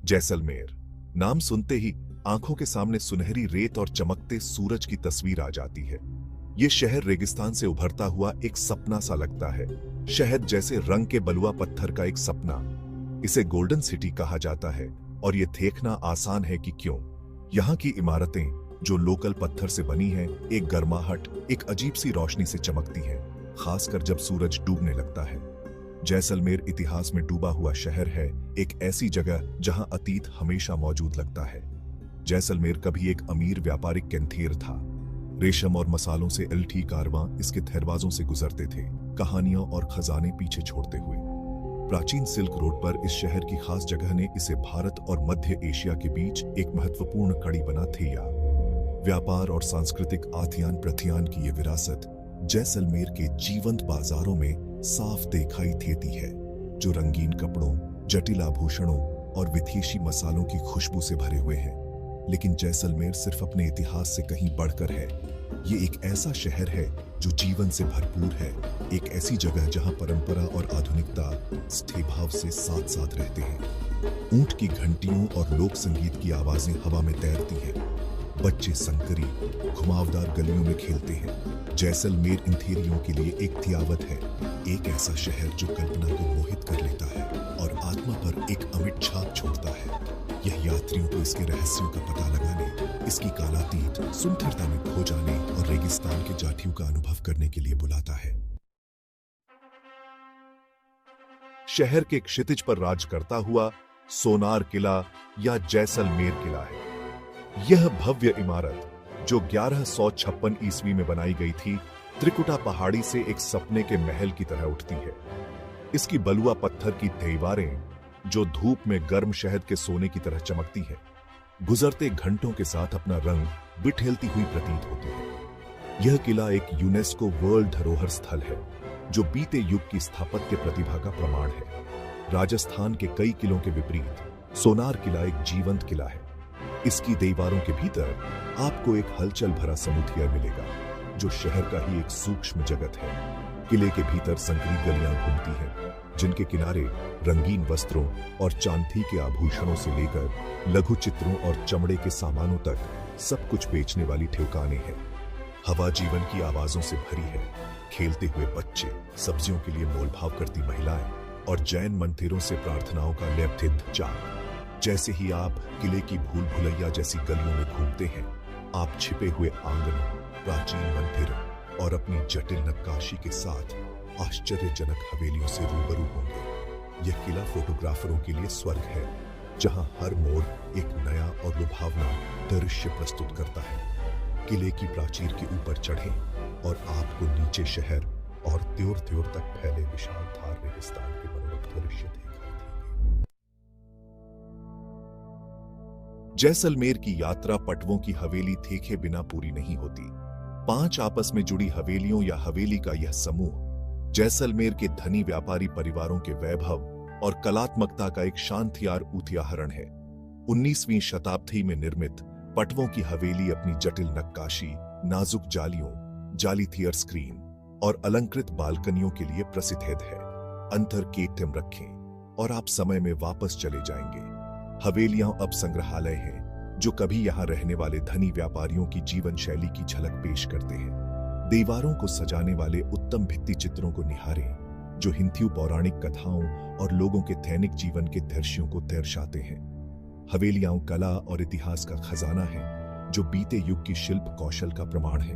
जैसलमेर नाम सुनते ही आंखों के सामने सुनहरी रेत और चमकते सूरज की तस्वीर आ जाती है। ये शहर रेगिस्तान से उभरता हुआ एक सपना सा लगता है, शहद जैसे रंग के बलुआ पत्थर का एक सपना। इसे गोल्डन सिटी कहा जाता है और ये देखना आसान है कि क्यों। यहाँ की इमारतें जो लोकल पत्थर से बनी हैं, एक गर्माहट, एक अजीब सी रोशनी से चमकती हैं, खासकर जब सूरज डूबने लगता है। जैसलमेर इतिहास में डूबा हुआ शहर है, एक ऐसी जगह जहां अतीत हमेशा मौजूद लगता है। जैसलमेर कभी एक अमीर व्यापारिक केंथियर था। रेशम और मसालों से उलटी कारवां इसके दरवाजों से गुजरते थे, कहानियां और खजाने पीछे छोड़ते हुए। प्राचीन सिल्क रोड पर इस शहर की खास जगह ने इसे भारत और मध्य एशिया के बीच एक महत्वपूर्ण कड़ी बना थिया। व्यापार और सांस्कृतिक आत्यान प्रत्यान की ये विरासत जैसलमेर के जीवंत बाजारों में साफ दिखाई देती है, जो रंगीन कपड़ों, जटिल आभूषणों और विदेशी मसालों की खुशबू से भरे हुए हैं। लेकिन जैसलमेर सिर्फ अपने इतिहास से कहीं बढ़कर है। ये एक ऐसा शहर है जो जीवन से भरपूर है, एक ऐसी जगह जहां परंपरा और आधुनिकता स्थिर भाव से साथ साथ रहते हैं। ऊंट की घंटियों और लोक संगीत की आवाजें हवा में तैरती हैं। बच्चे संकरी घुमावदार गलियों में खेलते हैं। जैसलमेर इंथेरियों के लिए एक तियावत है, एक ऐसा शहर जो कल्पना को मोहित कर लेता है और आत्मा पर एक अमिट छाप छोड़ता है। यह यात्रियों को इसके रहस्यों का पता लगाने, इसकी कालातीत सुंदरता में खो जाने और रेगिस्तान के जाठियों का अनुभव करने के लिए बुलाता है। शहर के क्षितिज पर राज करता हुआ सोनार किला या जैसलमेर किला है। यह भव्य इमारत जो 1156 ईस्वी में बनाई गई थी, त्रिकुटा पहाड़ी से एक सपने के महल की तरह उठती है। इसकी बलुआ पत्थर की दीवारें जो धूप में गर्म शहद के सोने की तरह चमकती है, गुजरते घंटों के साथ अपना रंग बिखेरती हुई प्रतीत होती है। यह किला एक यूनेस्को वर्ल्ड धरोहर स्थल है, जो बीते युग की स्थापत्य प्रतिभा का प्रमाण है। राजस्थान के कई किलों के विपरीत सोनार किला एक जीवंत किला है। इसकी दीवारों के भीतर आपको एक हलचल भरा समुद्र मिलेगा, जो शहर का ही एक सूक्ष्म जगत है। किले के भीतर संकरी गलियां घूमती हैं, जिनके किनारे रंगीन वस्त्रों और चांदी के आभूषणों से लेकर लघु चित्रों और चमड़े के सामानों तक सब कुछ बेचने वाली ठेकाने हैं। हवा जीवन की आवाजों से भरी है, खेलते हुए बच्चे, सब्जियों के लिए मोलभाव करती महिलाएं और जैन मंदिरों से प्रार्थनाओं का लेपथित जाप। जैसे ही आप किले की भूल भुलैया जैसी गलियों में घूमते हैं, आप छिपे हुए आंगनों, प्राचीन मंदिरों और अपनी जटिल नक्काशी के साथ आश्चर्यजनक हवेलियों से रूबरू होंगे। यह किला फोटोग्राफरों के लिए स्वर्ग है, जहां हर मोड़ एक नया और लुभावना दृश्य प्रस्तुत करता है। किले की प्राचीर के ऊपर चढ़ें और आपको नीचे शहर और त्योर त्योर तक फैले विशाल थार रेगिस्तान के मनोरम दृश्य दिखाई देंगे। जैसलमेर की यात्रा पटवों की हवेली देखे बिना पूरी नहीं होती। 5 आपस में जुड़ी हवेलियों या हवेली का यह समूह जैसलमेर के धनी व्यापारी परिवारों के वैभव और कलात्मकता का एक शानदार उदाहरण है। 19वीं शताब्दी में निर्मित पटवों की हवेली अपनी जटिल नक्काशी, नाजुक जालियों, जालीदार स्क्रीन और अलंकृत बालकनियों के लिए प्रसिद्ध है। अंतर केतम रखें और आप समय में वापस चले जाएंगे। हवेलियां अब संग्रहालय हैं, जो कभी यहां रहने वाले धनी व्यापारियों की जीवन शैली की झलक पेश करते हैं। दीवारों को सजाने वाले उत्तम भित्ति चित्रों को निहारें, जो हिंदू पौराणिक कथाओं और लोगों के दैनिक जीवन के दृश्यों को दर्शाते हैं। हवेलियां कला और इतिहास का खजाना है, जो बीते युग की शिल्प कौशल का प्रमाण है।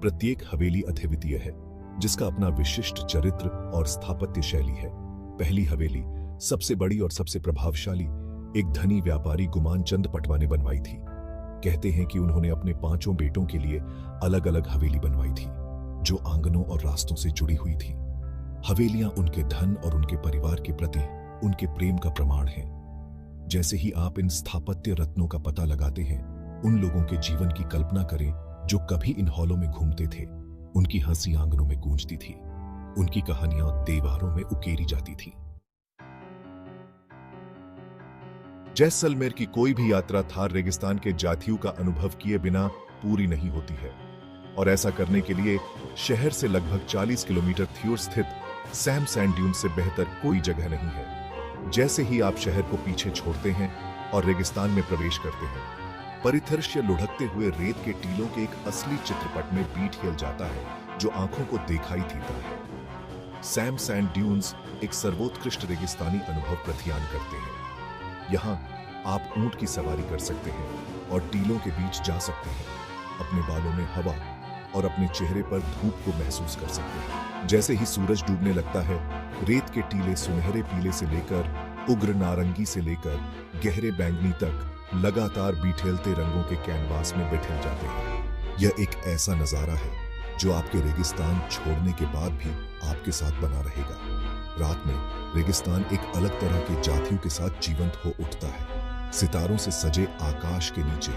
प्रत्येक हवेली अद्वितीय है, जिसका अपना विशिष्ट चरित्र और स्थापत्य शैली है। पहली हवेली, सबसे बड़ी और सबसे प्रभावशाली, एक धनी व्यापारी गुमान चंद पटवा ने बनवाई थी। कहते हैं कि उन्होंने अपने 5 बेटों के लिए अलग अलग हवेली बनवाई थी, जो आंगनों और रास्तों से जुड़ी हुई थी। हवेलियां उनके धन और उनके परिवार के प्रति उनके प्रेम का प्रमाण हैं। जैसे ही आप इन स्थापत्य रत्नों का पता लगाते हैं, उन लोगों के जीवन की कल्पना करें जो कभी इन हॉलों में घूमते थे। उनकी हंसी आंगनों में गूंजती थी, उनकी कहानियां दीवारों में उकेरी जाती थी। जैसलमेर की कोई भी यात्रा थार रेगिस्तान के जाठियों का अनुभव किए बिना पूरी नहीं होती है, और ऐसा करने के लिए शहर से लगभग 40 किलोमीटर दूर स्थित सैम सैंड ड्यून से बेहतर कोई जगह नहीं है। जैसे ही आप शहर को पीछे छोड़ते हैं और रेगिस्तान में प्रवेश करते हैं, परिदृश्य लुढ़कते हुए रेत के टीलों के एक असली चित्रपट में पीठ हिल जाता है जो आंखों को दिखाई देता है। सैम सैंड ड्यून्स एक सर्वोत्कृष्ट रेगिस्तानी अनुभव प्रदान करते हैं। यहाँ आप ऊंट की सवारी कर सकते हैं और टीलों के बीच जा सकते हैं, अपने बालों में हवा और अपने चेहरे पर धूप को महसूस कर सकते हैं। जैसे ही सूरज डूबने लगता है, रेत के टीले सुनहरे पीले से लेकर उग्र नारंगी से लेकर गहरे बैंगनी तक लगातार बिखेरते रंगों के कैनवास में बिखर जाते हैं। यह एक ऐसा नजारा है जो आपके रेगिस्तान छोड़ने के बाद भी आपके साथ बना रहेगा। रात में रेगिस्तान एक अलग तरह के जातियों के साथ जीवंत हो उठता है। सितारों से सजे आकाश के नीचे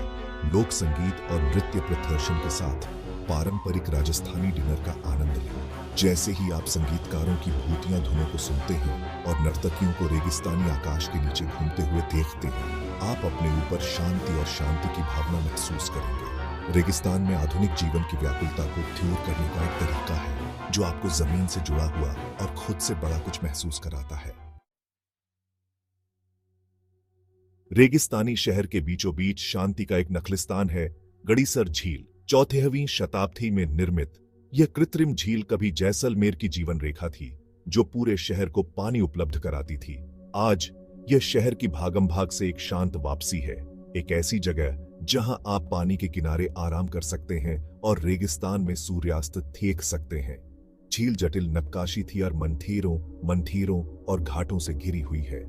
लोक संगीत और नृत्य प्रदर्शन के साथ पारंपरिक राजस्थानी डिनर का आनंद लें। जैसे ही आप संगीतकारों की भूतिया धुनों को सुनते हैं और नर्तकियों को रेगिस्तानी आकाश के नीचे घूमते हुए देखते हैं, आप अपने ऊपर शांति और शांति की भावना महसूस करेंगे। रेगिस्तान में आधुनिक जीवन की व्याकुलता को दूर करने का एक तरीका है जो आपको जमीन से जुड़ा हुआ और खुद से बड़ा कुछ महसूस कराता है। रेगिस्तानी शहर के बीचों बीच शांति का एक नखलिस्तान है गड़ीसर झील। 14वीं शताब्दी में निर्मित यह कृत्रिम झील कभी जैसलमेर की जीवन रेखा थी जो पूरे शहर को पानी उपलब्ध कराती थी। आज यह शहर की भागम भाग से एक शांत वापसी है, एक ऐसी जगह जहां आप पानी के किनारे आराम कर सकते हैं और रेगिस्तान में सूर्यास्त देख सकते हैं। झील जटिल नक्काशी थी और मंदिरों और घाटों से घिरी हुई है।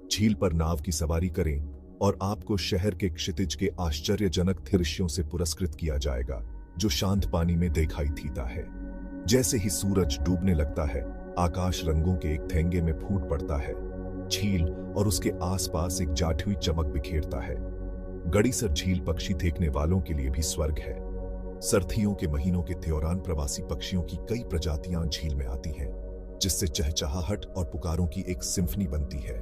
झील पर नाव की सवारी करें और आपको शहर के क्षितिज के आश्चर्यजनक दृश्यों से पुरस्कृत किया जाएगा जो शांत पानी में दिखाई देता है। जैसे ही सूरज डूबने लगता है, आकाश रंगों के एक थैंगे में फूट पड़ता है। झील और उसके आसपास एक जाटी हुई चमक बिखेरता है। गड़ीसर झील पक्षी देखने वालों के लिए भी स्वर्ग है। सर्दियों के महीनों के दौरान प्रवासी पक्षियों की कई प्रजातियां झील में आती हैं, जिससे चहचहाहट और पुकारों की एक सिम्फनी बनती है।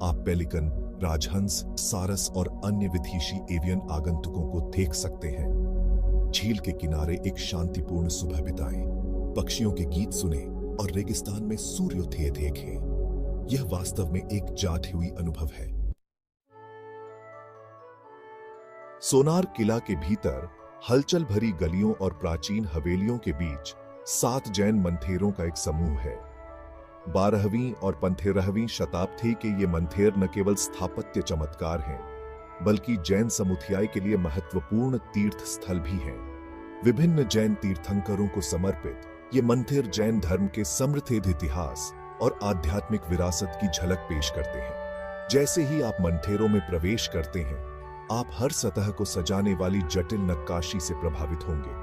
आप पेलिकन, राजहंस, सारस और अन्य विदेशी एवियन आगंतुकों को देख सकते हैं। झील के किनारे एक शांतिपूर्ण सुबह बिताएं, पक्षियों के गीत सुने और रेगिस्तान में सूर्योदय देखें। यह वास्तव में एक जाती हुई अनुभव है। सोनार किला के भीतर हलचल भरी गलियों और प्राचीन हवेलियों के बीच 7 जैन मंदिरों का एक समूह है। 12वीं और 15वीं शताब्दी के ये मंदिर न केवल स्थापत्य चमत्कार हैं, बल्कि जैन समुदाय के लिए महत्वपूर्ण तीर्थ स्थल भी हैं। विभिन्न जैन तीर्थंकरों को समर्पित ये मंदिर जैन धर्म के समृद्ध इतिहास और आध्यात्मिक विरासत की झलक पेश करते हैं। जैसे ही आप मंदिरों में प्रवेश करते हैं, आप हर सतह को सजाने वाली जटिल नक्काशी से प्रभावित होंगे।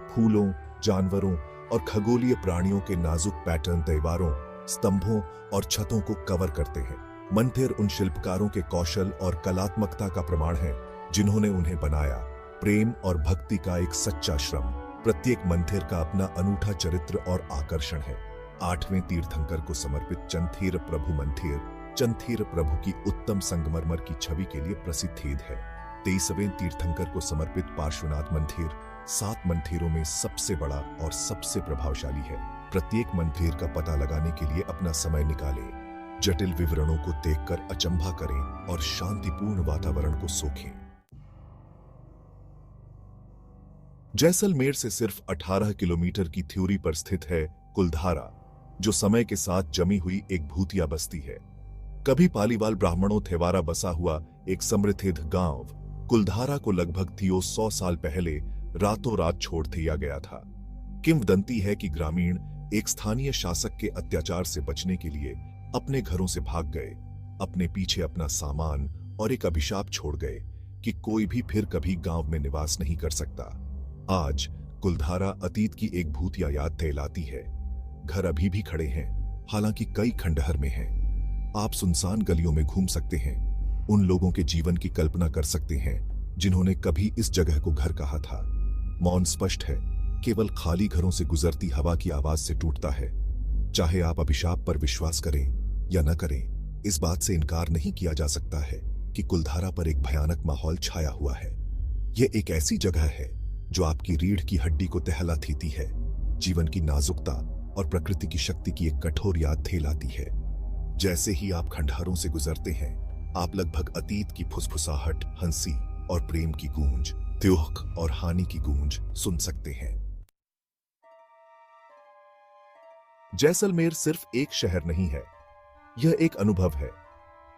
फूलों, जानवरों और खगोलीय प्राणियों के नाजुक पैटर्न दीवारों, स्तंभों और छतों को कवर करते हैं। मंदिर उन शिल्पकारों के कौशल और कलात्मकता का प्रमाण है जिन्होंने उन्हें बनाया। प्रेम और भक्ति का एक सच्चा श्रम। प्रत्येक मंदिर का अपना अनूठा चरित्र और आकर्षण है। 8वें तीर्थंकर को समर्पित चंथीर प्रभु मंदिर चंथीर प्रभु की उत्तम संगमरमर की छवि के लिए प्रसिद्ध है। 23वें तीर्थंकर को समर्पित पार्श्वनाथ मंदिर 7 मंदिरों में सबसे बड़ा और सबसे प्रभावशाली है। प्रत्येक मंदिर का पता लगाने के लिए अपना समय निकालें, जटिल विवरणों को देखकर अचंभा करें और शांतिपूर्ण वातावरण को सोखें। जैसलमेर से सिर्फ 18 किलोमीटर की दूरी पर स्थित है कुलधारा, जो समय के साथ जमी हुई एक भूतिया बस्ती है। कभी पालीवाल ब्राह्मणों थेवारा बसा हुआ एक समृद्ध गांव कुलधारा को लगभग 100 साल पहले रातों रात छोड़ दिया गया था। किंवदंती है कि ग्रामीण एक स्थानीय शासक के अत्याचार से बचने के लिए अपने घरों से भाग गए, अपने पीछे अपना सामान और एक अभिशाप छोड़ गए कि कोई भी फिर कभी गांव में निवास नहीं कर सकता। आज कुलधारा अतीत की एक भूतिया याद दिलाती है। घर अभी भी खड़े हैं, हालांकि कई खंडहर में हैं। आप सुनसान गलियों में घूम सकते हैं, उन लोगों के जीवन की कल्पना कर सकते हैं जिन्होंने कभी इस जगह को घर कहा था। मौन स्पष्ट है, केवल खाली घरों से गुजरती हवा की आवाज से टूटता है। चाहे आप अभिशाप पर विश्वास करें या न करें, इस बात से इनकार नहीं किया जा सकता है कि कुलधारा पर एक भयानक माहौल छाया हुआ है। यह एक ऐसी जगह है जो आपकी रीढ़ की हड्डी को दहला देती है, जीवन की नाजुकता और प्रकृति की शक्ति की एक कठोर याद दिलाती है। जैसे ही आप खंडहरों से गुजरते हैं, आप लगभग अतीत की फुसफुसाहट, हंसी और प्रेम की गूंज, त्योक और हानि की गूंज सुन सकते हैं। जैसलमेर सिर्फ एक शहर नहीं है, यह एक अनुभव है।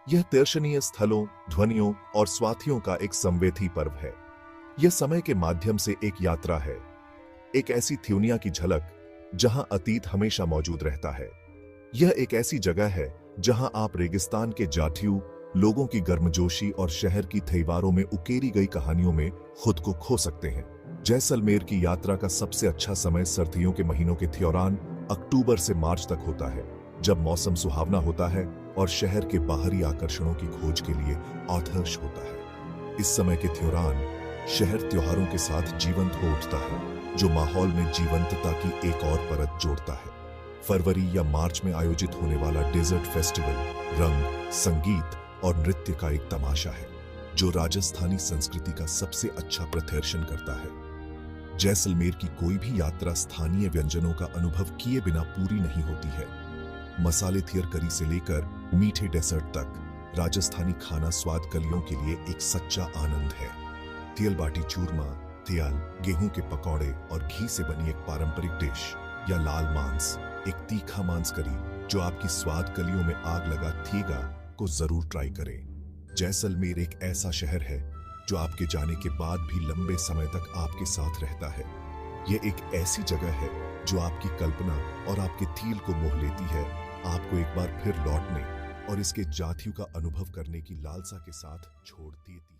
यह दर्शनीय स्थलों, ध्वनियों और स्वातियों का एक संवेदी पर्व है। यह समय के माध्यम से एक यात्रा है, एक ऐसी दुनिया की झलक जहां अतीत हमेशा मौजूद रहता है। यह एक ऐसी जगह है जहां आप रेगिस्तान के जाठियों, लोगों की गर्मजोशी और शहर की त्योहारों में उकेरी गई कहानियों में खुद को खो सकते हैं। जैसलमेर की यात्रा का सबसे अच्छा समय सर्दियों के महीनों के दौरान अक्टूबर से मार्च तक होता है, जब मौसम सुहावना होता है और शहर के बाहरी आकर्षणों की खोज के लिए आदर्श होता है। इस समय के दौरान शहर त्योहारों के साथ जीवंत हो उठता है, जो माहौल में जीवंतता की एक और परत जोड़ता है। फरवरी या मार्च में आयोजित होने वाला डेजर्ट फेस्टिवल रंग, संगीत और नृत्य का एक तमाशा है, जो राजस्थानी संस्कृति का सबसे अच्छा प्रदर्शन करता है। जैसलमेर की कोई भी यात्रा स्थानीय व्यंजनों का अनुभव किए बिना पूरी नहीं होती है। मसालेदार करी से लेकर मीठे डेजर्ट तक, राजस्थानी खाना स्वाद कलियों के लिए एक सच्चा आनंद है। तिल बाटी चूरमा, तिल, गेहूं के पकौड़े और घी से बनी एक पारंपरिक डिश, या लाल मांस, एक तीखा मांस करी जो आपकी स्वाद कलियों में आग लगा देगा, को जरूर ट्राई करें। जैसलमेर एक ऐसा शहर है जो आपके जाने के बाद भी लंबे समय तक आपके साथ रहता है। यह एक ऐसी जगह है जो आपकी कल्पना और आपके दिल को मोह लेती है, आपको एक बार फिर लौटने और इसके जातियों का अनुभव करने की लालसा के साथ छोड़ देती है।